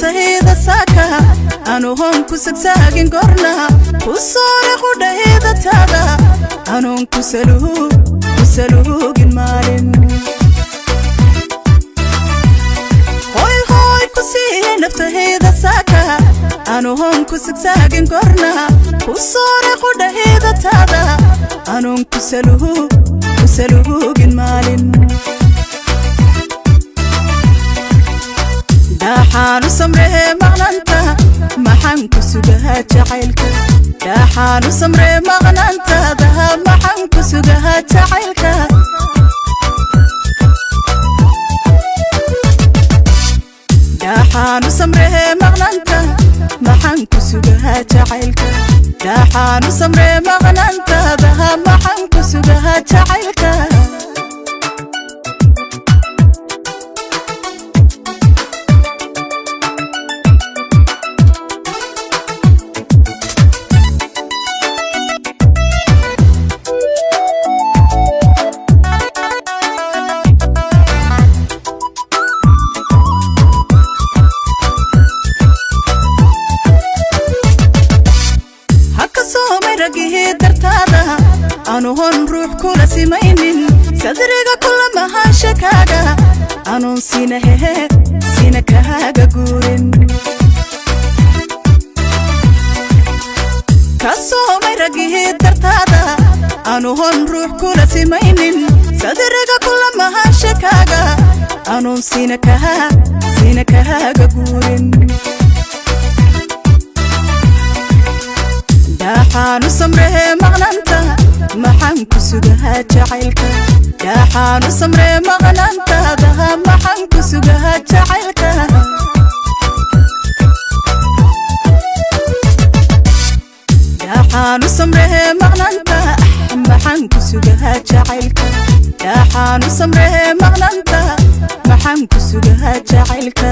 naftayda saaka anu hon ku sagsaagin gorna usore qudayda taada anu ku saluugin maalin hoy ku sii naftayda saaka anu hon ku sagsaagin gorna usore qudayda taada anu ku saluugin maalin daxaanu samree maqnanta maxan ku sugaha jacaylka daxaanu samree maqnanta daha maxan ku sugaha jacaylka daxaanu samree maqnanta maxan ku sugaha jacaylka daxaanu samree maqnanta daha maxan ku sugaha jacaylka anu hon ruux kula simaynin sadriga kula mahashakaaga anun sina kaaga guurin kasoomay ragihii dartaada anu hon ruux kula simaynin sadriga kula mahashakaaga anun sina kaaga guurin daxaanu samree maqnanta maxan ku sugaha jacaylka daxaanu samree maqnanta daha maxan ku sugaha jacaylka daxaanu samree maqnanta maxan ku sugaha jacaylka daxaanu samree maqnanta maxan ku sugaha jacaylka